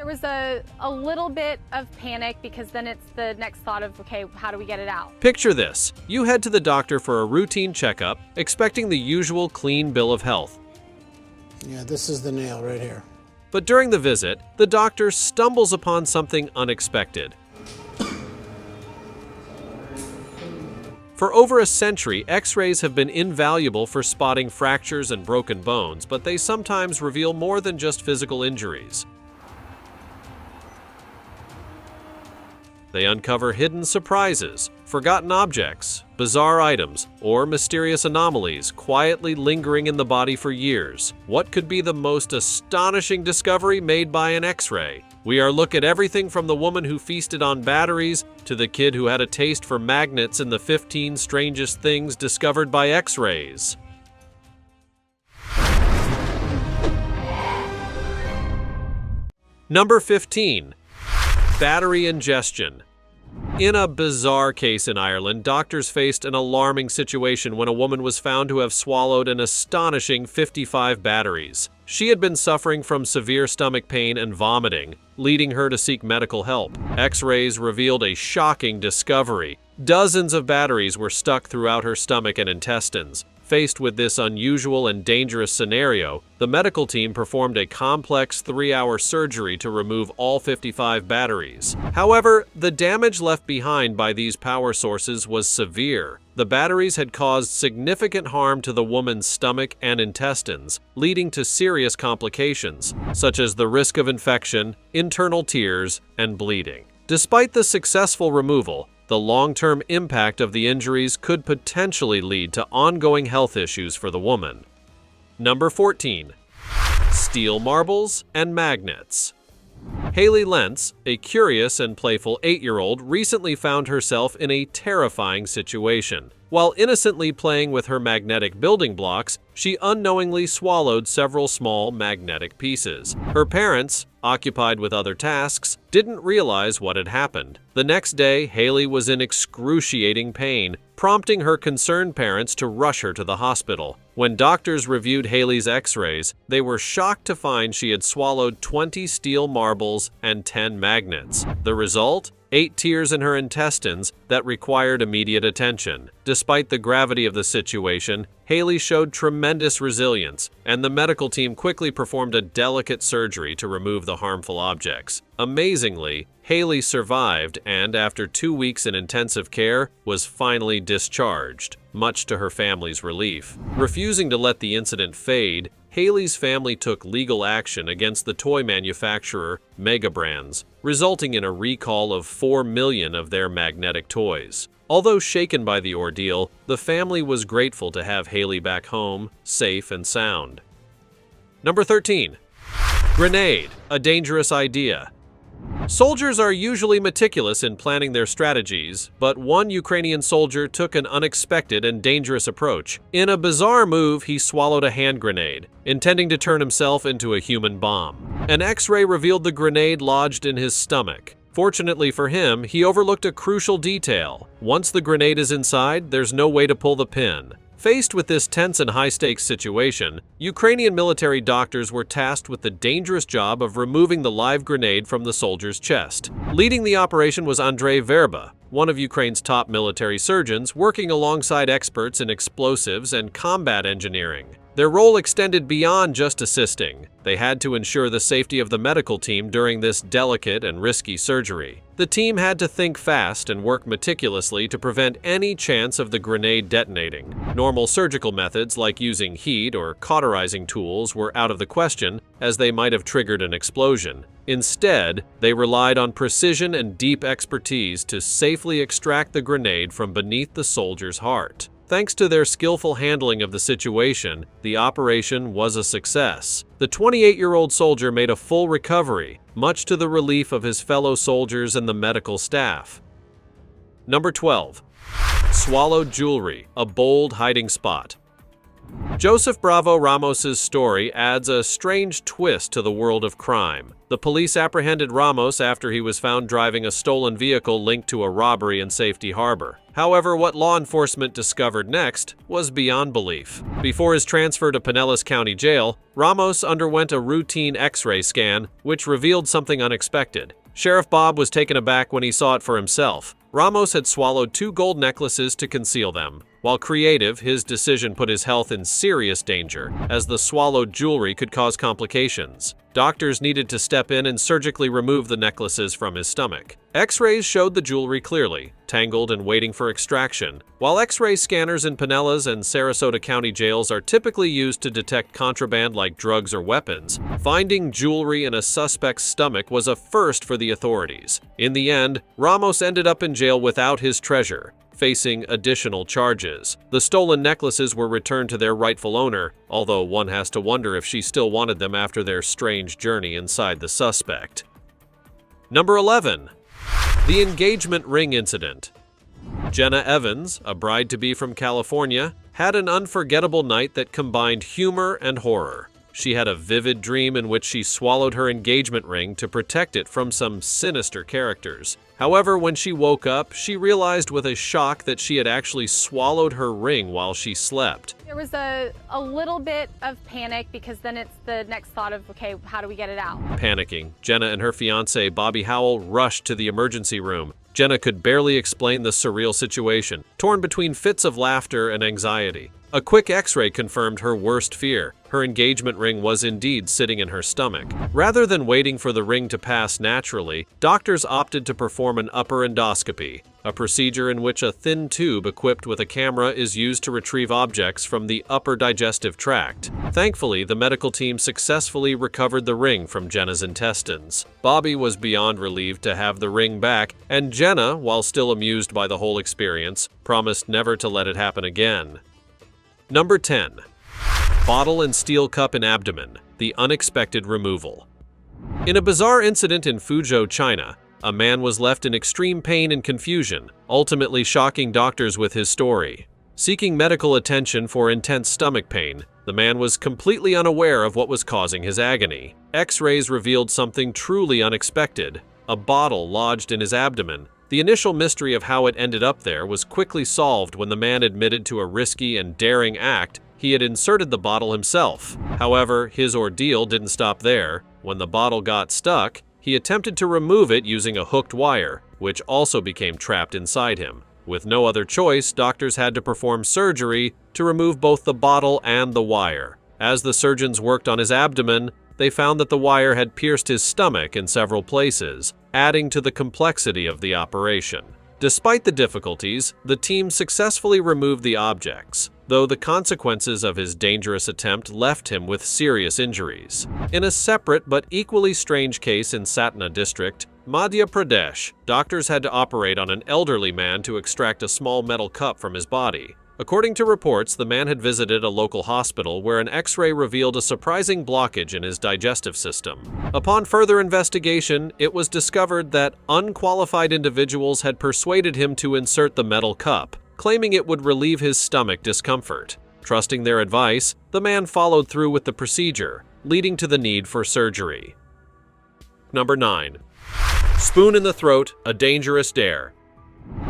was a little bit of panic because then it's the next thought of, okay, how do we get it out? Picture this. You head to the doctor for a routine checkup, expecting the usual clean bill of health. Yeah, this is the nail right here. But during the visit, the doctor stumbles upon something unexpected. For over a century, X-rays have been invaluable for spotting fractures and broken bones, but they sometimes reveal more than just physical injuries. They uncover hidden surprises, forgotten objects, bizarre items, or mysterious anomalies quietly lingering in the body for years. What could be the most astonishing discovery made by an X-ray? We are looking at everything from the woman who feasted on batteries to the kid who had a taste for magnets in the 15 strangest things discovered by X-rays. Number 15. Battery ingestion. In a bizarre case in Ireland, doctors faced an alarming situation when a woman was found to have swallowed an astonishing 55 batteries. She had been suffering from severe stomach pain and vomiting, leading her to seek medical help. X-rays revealed a shocking discovery. Dozens of batteries were stuck throughout her stomach and intestines. Faced with this unusual and dangerous scenario, the medical team performed a complex 3-hour surgery to remove all 55 batteries. However, the damage left behind by these power sources was severe. The batteries had caused significant harm to the woman's stomach and intestines, leading to serious complications, such as the risk of infection, internal tears, and bleeding. Despite the successful removal, the long-term impact of the injuries could potentially lead to ongoing health issues for the woman. Number 14. Steel marbles and magnets. Haley Lentz, a curious and playful 8-year-old, recently found herself in a terrifying situation. While innocently playing with her magnetic building blocks, she unknowingly swallowed several small magnetic pieces. Her parents, occupied with other tasks, didn't realize what had happened. The next day, Haley was in excruciating pain, prompting her concerned parents to rush her to the hospital. When doctors reviewed Haley's X-rays, they were shocked to find she had swallowed 20 steel marbles and 10 magnets. The result? 8 tears in her intestines that required immediate attention. Despite the gravity of the situation, Haley showed tremendous resilience, and the medical team quickly performed a delicate surgery to remove the harmful objects. Amazingly, Haley survived and, after 2 weeks in intensive care, was finally discharged, much to her family's relief. Refusing to let the incident fade, Haley's family took legal action against the toy manufacturer Mega Brands, resulting in a recall of 4 million of their magnetic toys. Although shaken by the ordeal, the family was grateful to have Haley back home, safe and sound. Number 13. Grenade, a dangerous idea. Soldiers are usually meticulous in planning their strategies, but one Ukrainian soldier took an unexpected and dangerous approach. In a bizarre move, he swallowed a hand grenade, intending to turn himself into a human bomb. An X-ray revealed the grenade lodged in his stomach. Fortunately for him, he overlooked a crucial detail. Once the grenade is inside, there's no way to pull the pin. Faced with this tense and high-stakes situation, Ukrainian military doctors were tasked with the dangerous job of removing the live grenade from the soldier's chest. Leading the operation was Andrei Verba, one of Ukraine's top military surgeons, working alongside experts in explosives and combat engineering. Their role extended beyond just assisting. They had to ensure the safety of the medical team during this delicate and risky surgery. The team had to think fast and work meticulously to prevent any chance of the grenade detonating. Normal surgical methods like using heat or cauterizing tools were out of the question, as they might have triggered an explosion. Instead, they relied on precision and deep expertise to safely extract the grenade from beneath the soldier's heart. Thanks to their skillful handling of the situation, the operation was a success. The 28-year-old soldier made a full recovery, much to the relief of his fellow soldiers and the medical staff. Number 12. Swallowed jewelry, a bold hiding spot. Joseph Bravo Ramos's story adds a strange twist to the world of crime. The police apprehended Ramos after he was found driving a stolen vehicle linked to a robbery in Safety Harbor. However, what law enforcement discovered next was beyond belief. Before his transfer to Pinellas County Jail, Ramos underwent a routine X-ray scan, which revealed something unexpected. Sheriff Bob was taken aback when he saw it for himself. Ramos had swallowed 2 gold necklaces to conceal them. While creative, his decision put his health in serious danger, as the swallowed jewelry could cause complications. Doctors needed to step in and surgically remove the necklaces from his stomach. X-rays showed the jewelry clearly, tangled and waiting for extraction. While X-ray scanners in Pinellas and Sarasota County jails are typically used to detect contraband like drugs or weapons, finding jewelry in a suspect's stomach was a first for the authorities. In the end, Ramos ended up in jail without his treasure, facing additional charges. The stolen necklaces were returned to their rightful owner, although one has to wonder if she still wanted them after their strange journey inside the suspect. Number 11. The engagement ring incident. Jenna Evans, a bride-to-be from California, had an unforgettable night that combined humor and horror. She had a vivid dream in which she swallowed her engagement ring to protect it from some sinister characters. However, when she woke up, she realized with a shock that she had actually swallowed her ring while she slept. There was a little bit of panic because then it's the next thought of, okay, how do we get it out? Panicking, Jenna and her fiancé, Bobby Howell, rushed to the emergency room. Jenna could barely explain the surreal situation, torn between fits of laughter and anxiety. A quick X-ray confirmed her worst fear. Her engagement ring was indeed sitting in her stomach. Rather than waiting for the ring to pass naturally, doctors opted to perform an upper endoscopy, a procedure in which a thin tube equipped with a camera is used to retrieve objects from the upper digestive tract. Thankfully, the medical team successfully recovered the ring from Jenna's intestines. Bobby was beyond relieved to have the ring back, and Jenna, while still amused by the whole experience, promised never to let it happen again. Number 10. Bottle and steel cup in abdomen, the unexpected removal. In a bizarre incident in Fuzhou, China, a man was left in extreme pain and confusion, ultimately shocking doctors with his story. Seeking medical attention for intense stomach pain, the man was completely unaware of what was causing his agony. X-rays revealed something truly unexpected: a bottle lodged in his abdomen. The initial mystery of how it ended up there was quickly solved when the man admitted to a risky and daring act. He had inserted the bottle himself. However, his ordeal didn't stop there. When the bottle got stuck, he attempted to remove it using a hooked wire, which also became trapped inside him. With no other choice, doctors had to perform surgery to remove both the bottle and the wire. As the surgeons worked on his abdomen, they found that the wire had pierced his stomach in several places, adding to the complexity of the operation. Despite the difficulties, the team successfully removed the objects, though the consequences of his dangerous attempt left him with serious injuries. In a separate but equally strange case in Satna district, Madhya Pradesh, doctors had to operate on an elderly man to extract a small metal cup from his body. According to reports, the man had visited a local hospital where an X-ray revealed a surprising blockage in his digestive system. Upon further investigation, it was discovered that unqualified individuals had persuaded him to insert the metal cup, claiming it would relieve his stomach discomfort. Trusting their advice, the man followed through with the procedure, leading to the need for surgery. Number 9. Spoon in the throat, a dangerous dare.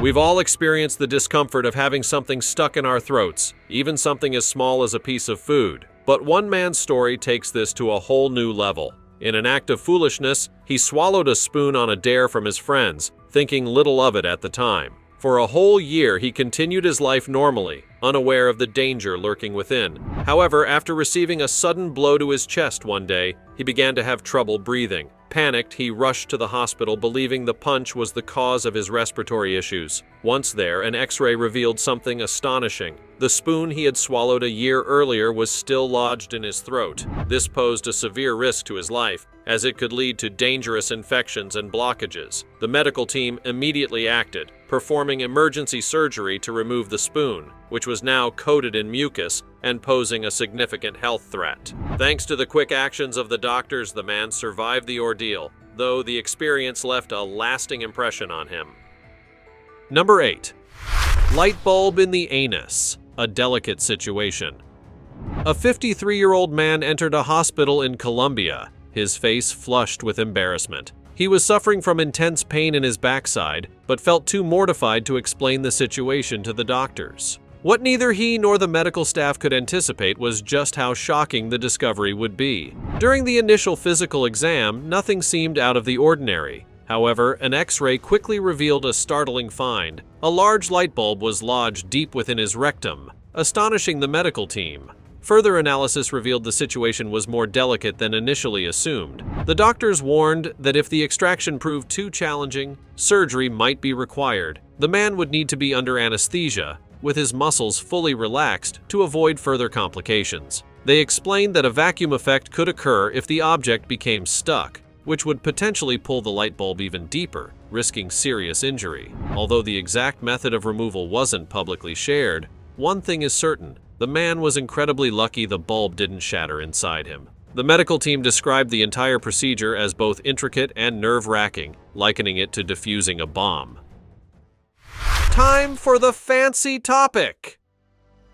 We've all experienced the discomfort of having something stuck in our throats, even something as small as a piece of food. But one man's story takes this to a whole new level. In an act of foolishness, he swallowed a spoon on a dare from his friends, thinking little of it at the time. For a whole year, he continued his life normally, unaware of the danger lurking within. However, after receiving a sudden blow to his chest one day, he began to have trouble breathing. Panicked, he rushed to the hospital believing the punch was the cause of his respiratory issues. Once there, an X-ray revealed something astonishing. The spoon he had swallowed a year earlier was still lodged in his throat. This posed a severe risk to his life, as it could lead to dangerous infections and blockages. The medical team immediately acted, performing emergency surgery to remove the spoon, which was now coated in mucus and posing a significant health threat. Thanks to the quick actions of the doctors, the man survived the ordeal, though the experience left a lasting impression on him. Number 8. Light bulb in the anus, a delicate situation. A 53-year-old man entered a hospital in Colombia. his face flushed with embarrassment. He was suffering from intense pain in his backside, but felt too mortified to explain the situation to the doctors. What neither he nor the medical staff could anticipate was just how shocking the discovery would be. During the initial physical exam, nothing seemed out of the ordinary. However, an X-ray quickly revealed a startling find. A large light bulb was lodged deep within his rectum, astonishing the medical team. Further analysis revealed the situation was more delicate than initially assumed. The doctors warned that if the extraction proved too challenging, surgery might be required. The man would need to be under anesthesia, with his muscles fully relaxed to avoid further complications. They explained that a vacuum effect could occur if the object became stuck, which would potentially pull the light bulb even deeper, risking serious injury. Although the exact method of removal wasn't publicly shared, one thing is certain: the man was incredibly lucky the bulb didn't shatter inside him. The medical team described the entire procedure as both intricate and nerve-wracking, likening it to defusing a bomb. Time for the fancy topic!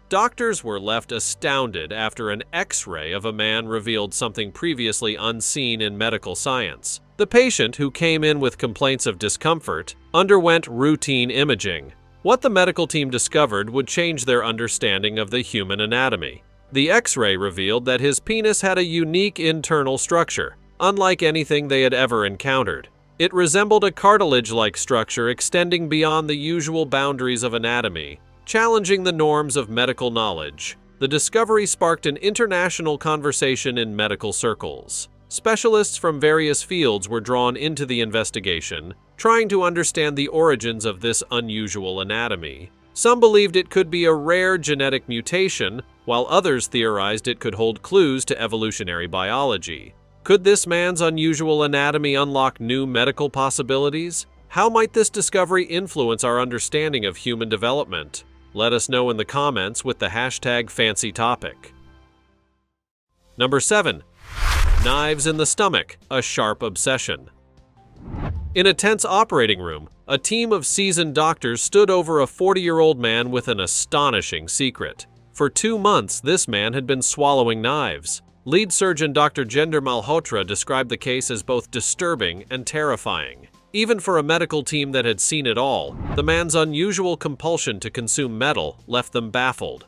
Doctors were left astounded after an X-ray of a man revealed something previously unseen in medical science. The patient, who came in with complaints of discomfort, underwent routine imaging. What the medical team discovered would change their understanding of the human anatomy. The X-ray revealed that his penis had a unique internal structure, unlike anything they had ever encountered. It resembled a cartilage-like structure extending beyond the usual boundaries of anatomy, challenging the norms of medical knowledge. The discovery sparked an international conversation in medical circles. Specialists from various fields were drawn into the investigation, trying to understand the origins of this unusual anatomy. Some believed it could be a rare genetic mutation, while others theorized it could hold clues to evolutionary biology. Could this man's unusual anatomy unlock new medical possibilities? How might this discovery influence our understanding of human development? Let us know in the comments with the hashtag #FancyTopic. Number 7. Knives in the stomach, a sharp obsession. In a tense operating room, a team of seasoned doctors stood over a 40-year-old man with an astonishing secret. For 2 months, this man had been swallowing knives. Lead surgeon Dr. Jitendra Malhotra described the case as both disturbing and terrifying. Even for a medical team that had seen it all, the man's unusual compulsion to consume metal left them baffled.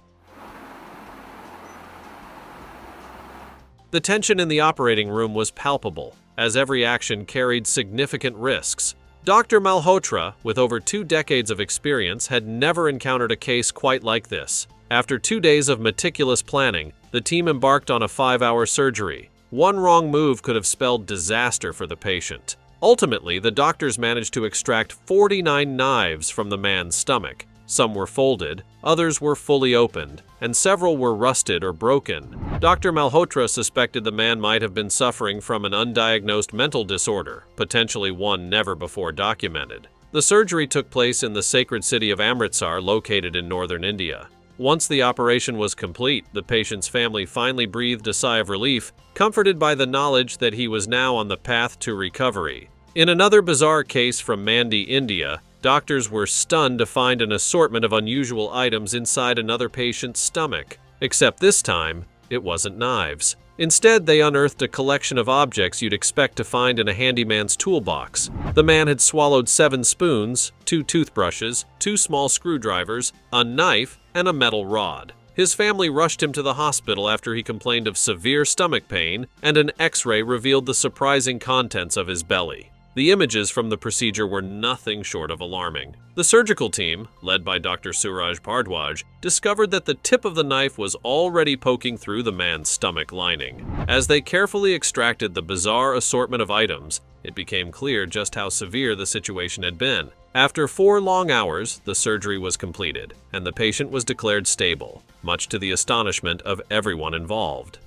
The tension in the operating room was palpable, as every action carried significant risks. Dr. Malhotra, with over 2 decades of experience, had never encountered a case quite like this. After 2 days of meticulous planning, the team embarked on a 5-hour surgery. One wrong move could have spelled disaster for the patient. Ultimately, the doctors managed to extract 49 knives from the man's stomach. Some were folded, others were fully opened, and several were rusted or broken. Dr. Malhotra suspected the man might have been suffering from an undiagnosed mental disorder, potentially one never before documented. The surgery took place in the sacred city of Amritsar, located in northern India. Once the operation was complete, the patient's family finally breathed a sigh of relief, comforted by the knowledge that he was now on the path to recovery. In another bizarre case from Mandi, India, doctors were stunned to find an assortment of unusual items inside another patient's stomach. Except this time, it wasn't knives. Instead, they unearthed a collection of objects you'd expect to find in a handyman's toolbox. The man had swallowed 7 spoons, 2 toothbrushes, 2 small screwdrivers, a knife, and a metal rod. His family rushed him to the hospital after he complained of severe stomach pain, and an X-ray revealed the surprising contents of his belly. The images from the procedure were nothing short of alarming. The surgical team, led by Dr. Suraj Bhardwaj, discovered that the tip of the knife was already poking through the man's stomach lining. As they carefully extracted the bizarre assortment of items, it became clear just how severe the situation had been. After 4 long hours, the surgery was completed, and the patient was declared stable, much to the astonishment of everyone involved.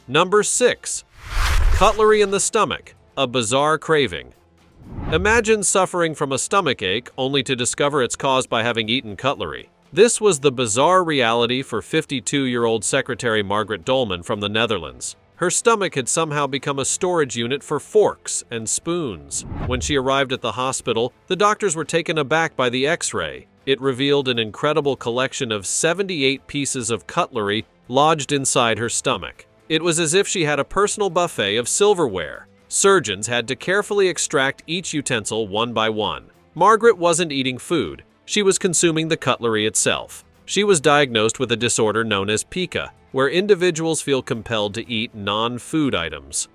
Number 6. Cutlery in the stomach, a bizarre craving. Imagine suffering from a stomachache only to discover it's caused by having eaten cutlery. This was the bizarre reality for 52-year-old Secretary Margaret Dolman from the Netherlands. Her stomach had somehow become a storage unit for forks and spoons. When she arrived at the hospital, the doctors were taken aback by the X-ray. It revealed an incredible collection of 78 pieces of cutlery lodged inside her stomach. It was as if she had a personal buffet of silverware. Surgeons had to carefully extract each utensil one by one. Margaret wasn't eating food. She was consuming the cutlery itself. She was diagnosed with a disorder known as pica, where individuals feel compelled to eat non-food items.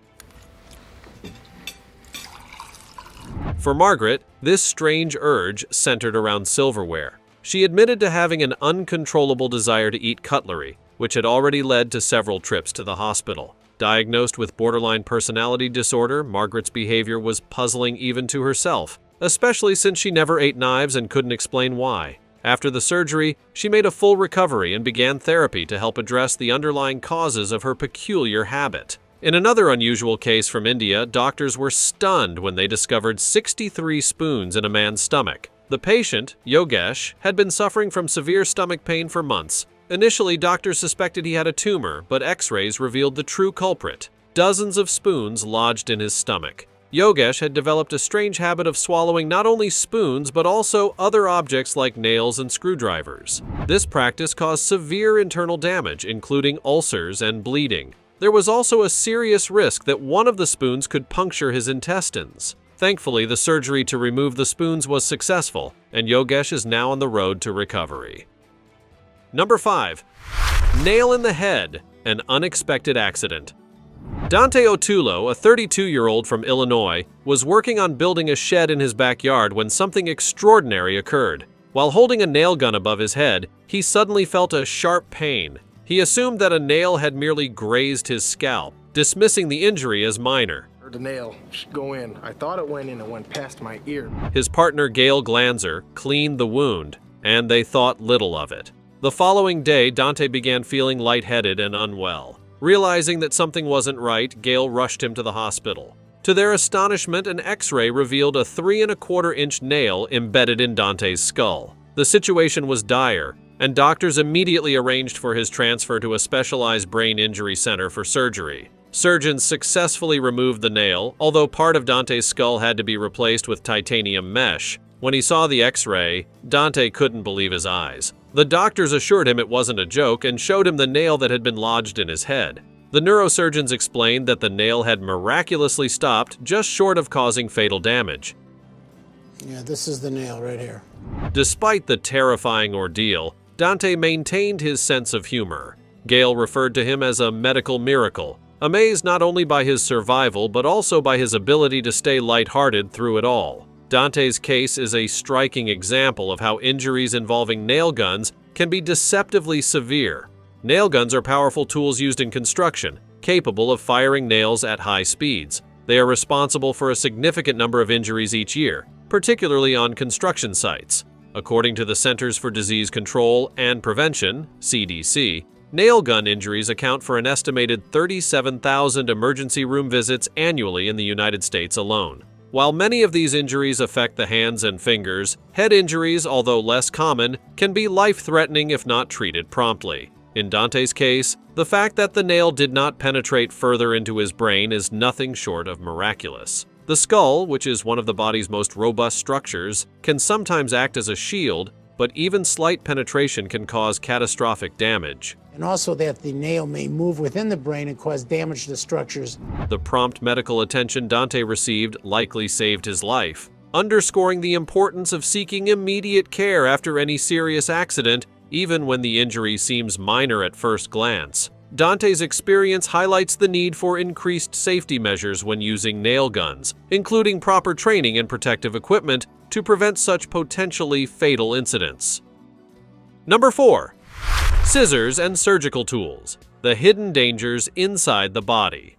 For Margaret, this strange urge centered around silverware. She admitted to having an uncontrollable desire to eat cutlery, which had already led to several trips to the hospital. Diagnosed with borderline personality disorder, Margaret's behavior was puzzling even to herself, especially since she never ate knives and couldn't explain why. After the surgery, she made a full recovery and began therapy to help address the underlying causes of her peculiar habit. In another unusual case from India, doctors were stunned when they discovered 63 spoons in a man's stomach. The patient, Yogesh, had been suffering from severe stomach pain for months. Initially, doctors suspected he had a tumor, but X-rays revealed the true culprit: dozens of spoons lodged in his stomach. Yogesh had developed a strange habit of swallowing not only spoons but also other objects like nails and screwdrivers. This practice caused severe internal damage, including ulcers and bleeding. There was also a serious risk that one of the spoons could puncture his intestines. Thankfully, the surgery to remove the spoons was successful, and Yogesh is now on the road to recovery. Number 5. Nail in the head, an unexpected accident. Dante Otullo, a 32-year-old from Illinois, was working on building a shed in his backyard when something extraordinary occurred. While holding a nail gun above his head, he suddenly felt a sharp pain. He assumed that a nail had merely grazed his scalp, dismissing the injury as minor. The nail should go in. I thought it went in and went past my ear. His partner Gail Glanzer cleaned the wound, and they thought little of it. The following day, Dante began feeling lightheaded and unwell. Realizing that something wasn't right, Gail rushed him to the hospital. To their astonishment, an X-ray revealed a 3¼ inch nail embedded in Dante's skull. The situation was dire, and doctors immediately arranged for his transfer to a specialized brain injury center for surgery. Surgeons successfully removed the nail, although part of Dante's skull had to be replaced with titanium mesh. When he saw the X-ray, Dante couldn't believe his eyes. The doctors assured him it wasn't a joke and showed him the nail that had been lodged in his head. The neurosurgeons explained that the nail had miraculously stopped, just short of causing fatal damage. Yeah, this is the nail right here. Despite the terrifying ordeal, Dante maintained his sense of humor. Gail referred to him as a medical miracle, amazed not only by his survival but also by his ability to stay lighthearted through it all. Dante's case is a striking example of how injuries involving nail guns can be deceptively severe. Nail guns are powerful tools used in construction, capable of firing nails at high speeds. They are responsible for a significant number of injuries each year, particularly on construction sites. According to the Centers for Disease Control and Prevention, CDC, nail gun injuries account for an estimated 37,000 emergency room visits annually in the United States alone. While many of these injuries affect the hands and fingers, head injuries, although less common, can be life-threatening if not treated promptly. In Dante's case, the fact that the nail did not penetrate further into his brain is nothing short of miraculous. The skull, which is one of the body's most robust structures, can sometimes act as a shield, but even slight penetration can cause catastrophic damage. And also that the nail may move within the brain and cause damage to structures. The prompt medical attention Dante received likely saved his life, underscoring the importance of seeking immediate care after any serious accident, even when the injury seems minor at first glance. Dante's experience highlights the need for increased safety measures when using nail guns, including proper training and protective equipment to prevent such potentially fatal incidents. Number 4. Scissors and surgical tools, the hidden dangers inside the body.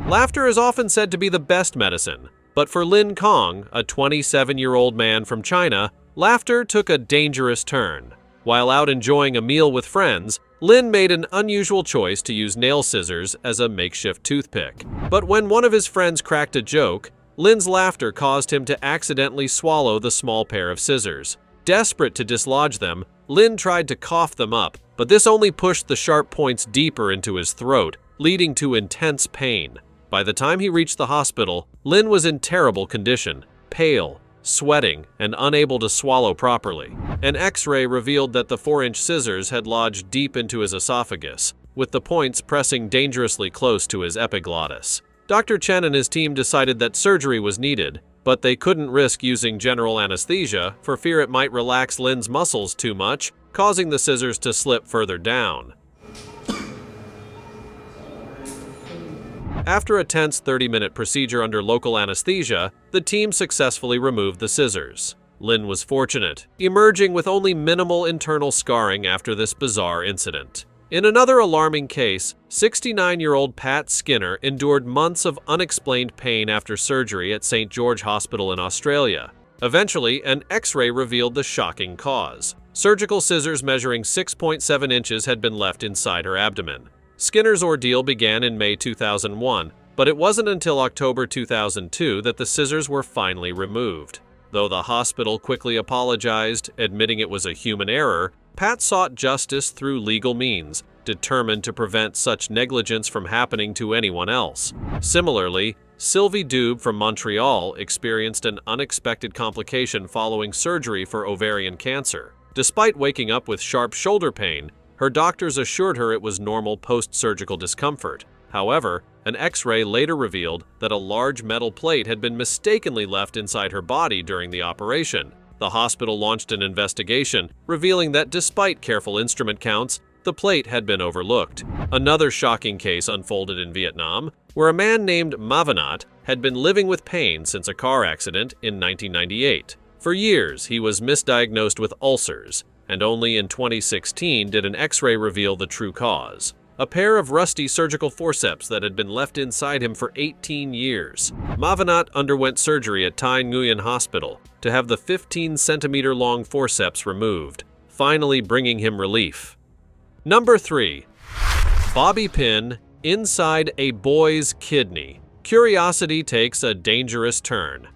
Laughter is often said to be the best medicine, but for Lin Kong, a 27-year-old man from China, laughter took a dangerous turn. While out enjoying a meal with friends, Lin made an unusual choice to use nail scissors as a makeshift toothpick. But when one of his friends cracked a joke, Lin's laughter caused him to accidentally swallow the small pair of scissors. Desperate to dislodge them, Lin tried to cough them up, but this only pushed the sharp points deeper into his throat, leading to intense pain. By the time he reached the hospital, Lin was in terrible condition, pale, sweating, and unable to swallow properly. An X-ray revealed that the 4-inch scissors had lodged deep into his esophagus. with the points pressing dangerously close to his epiglottis. Dr. Chen and his team decided that surgery was needed, but they couldn't risk using general anesthesia for fear it might relax Lin's muscles too much, causing the scissors to slip further down. After a tense 30-minute procedure under local anesthesia, the team successfully removed the scissors. Lin was fortunate, emerging with only minimal internal scarring after this bizarre incident. In another alarming case, 69-year-old Pat Skinner endured months of unexplained pain after surgery at St. George Hospital in Australia. Eventually, an X-ray revealed the shocking cause. Surgical scissors measuring 6.7 inches had been left inside her abdomen. Skinner's ordeal began in May 2001, but it wasn't until October 2002 that the scissors were finally removed. Though the hospital quickly apologized, admitting it was a human error, Pat sought justice through legal means, determined to prevent such negligence from happening to anyone else. Similarly, Sylvie Dube from Montreal experienced an unexpected complication following surgery for ovarian cancer. Despite waking up with sharp shoulder pain, her doctors assured her it was normal post-surgical discomfort. However, an X-ray later revealed that a large metal plate had been mistakenly left inside her body during the operation. The hospital launched an investigation, revealing that despite careful instrument counts, the plate had been overlooked. Another shocking case unfolded in Vietnam, where a man named Mavanat had been living with pain since a car accident in 1998. For years, he was misdiagnosed with ulcers, and only in 2016 did an X-ray reveal the true cause: a pair of rusty surgical forceps that had been left inside him for 18 years. Mavanat underwent surgery at Thai Nguyen Hospital to have the 15-centimeter-long forceps removed, finally bringing him relief. Number 3. Bobby pin inside a boy's kidney. Curiosity takes a dangerous turn.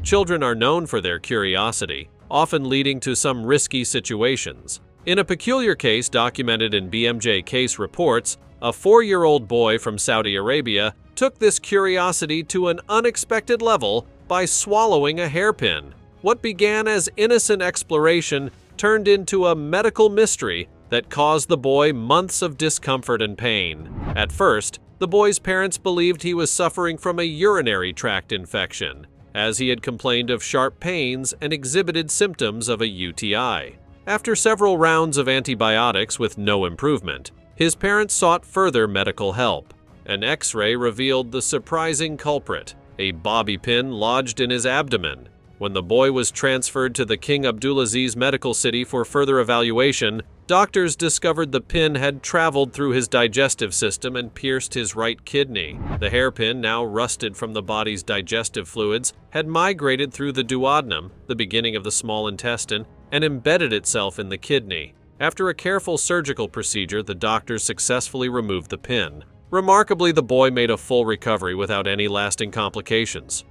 Children are known for their curiosity, often leading to some risky situations. In a peculiar case documented in BMJ Case Reports, a 4-year-old boy from Saudi Arabia took this curiosity to an unexpected level by swallowing a hairpin. What began as innocent exploration turned into a medical mystery that caused the boy months of discomfort and pain. At first, the boy's parents believed he was suffering from a urinary tract infection, as he had complained of sharp pains and exhibited symptoms of a UTI. After several rounds of antibiotics with no improvement, his parents sought further medical help. An X-ray revealed the surprising culprit, a bobby pin lodged in his abdomen. When the boy was transferred to the King Abdulaziz Medical City for further evaluation, doctors discovered the pin had traveled through his digestive system and pierced his right kidney. The hairpin, now rusted from the body's digestive fluids, had migrated through the duodenum, the beginning of the small intestine, and embedded itself in the kidney. After a careful surgical procedure, the doctors successfully removed the pin. Remarkably, the boy made a full recovery without any lasting complications.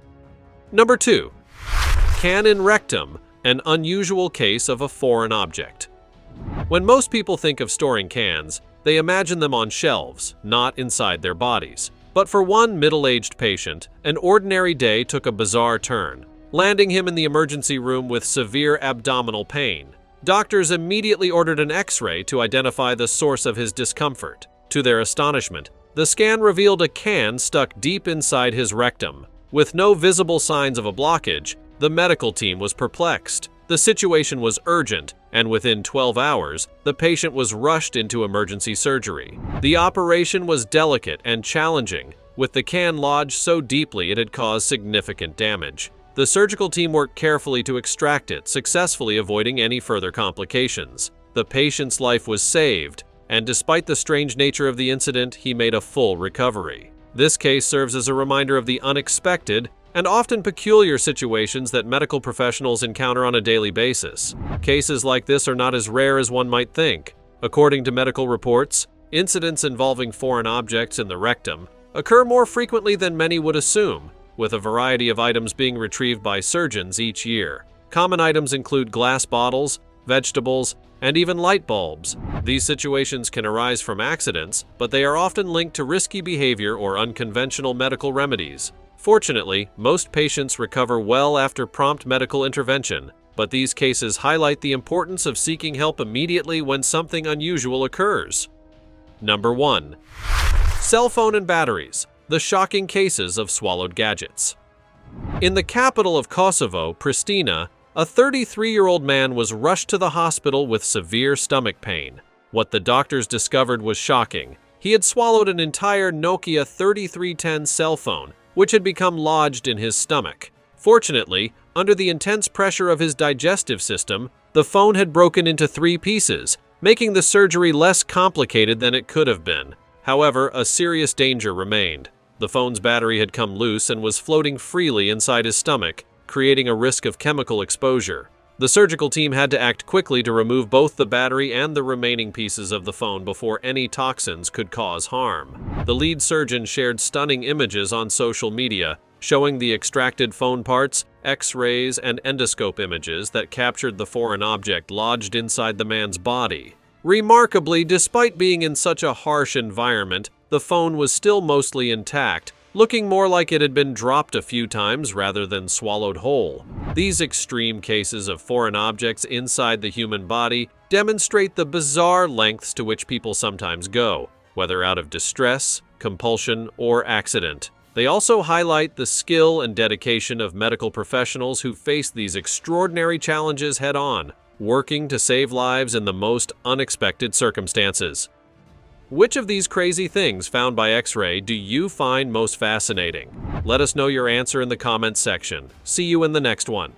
Number 2. Can in rectum, an unusual case of a foreign object. When most people think of storing cans, they imagine them on shelves, not inside their bodies. But for one middle-aged patient, an ordinary day took a bizarre turn, landing him in the emergency room with severe abdominal pain. Doctors immediately ordered an X-ray to identify the source of his discomfort. To their astonishment, the scan revealed a can stuck deep inside his rectum. With no visible signs of a blockage, the medical team was perplexed. The situation was urgent, and within 12 hours, the patient was rushed into emergency surgery. The operation was delicate and challenging, with the can lodged so deeply it had caused significant damage. The surgical team worked carefully to extract it, successfully avoiding any further complications. The patient's life was saved, and despite the strange nature of the incident, he made a full recovery. This case serves as a reminder of the unexpected and often peculiar situations that medical professionals encounter on a daily basis. Cases like this are not as rare as one might think. According to medical reports, incidents involving foreign objects in the rectum occur more frequently than many would assume, with a variety of items being retrieved by surgeons each year. Common items include glass bottles, vegetables, and even light bulbs. These situations can arise from accidents, but they are often linked to risky behavior or unconventional medical remedies. Fortunately, most patients recover well after prompt medical intervention, but these cases highlight the importance of seeking help immediately when something unusual occurs. Number 1. Cell phone and batteries, the shocking cases of swallowed gadgets. In the capital of Kosovo, Pristina, a 33-year-old man was rushed to the hospital with severe stomach pain. What the doctors discovered was shocking. He had swallowed an entire Nokia 3310 cell phone, which had become lodged in his stomach. Fortunately, under the intense pressure of his digestive system, the phone had broken into 3 pieces, making the surgery less complicated than it could have been. However, a serious danger remained. The phone's battery had come loose and was floating freely inside his stomach, creating a risk of chemical exposure. The surgical team had to act quickly to remove both the battery and the remaining pieces of the phone before any toxins could cause harm. The lead surgeon shared stunning images on social media, showing the extracted phone parts, X-rays, and endoscope images that captured the foreign object lodged inside the man's body. Remarkably, despite being in such a harsh environment, the phone was still mostly intact, looking more like it had been dropped a few times rather than swallowed whole. These extreme cases of foreign objects inside the human body demonstrate the bizarre lengths to which people sometimes go, whether out of distress, compulsion, or accident. They also highlight the skill and dedication of medical professionals who face these extraordinary challenges head-on, working to save lives in the most unexpected circumstances. Which of these crazy things found by X-Ray do you find most fascinating? Let us know your answer in the comments section. See you in the next one.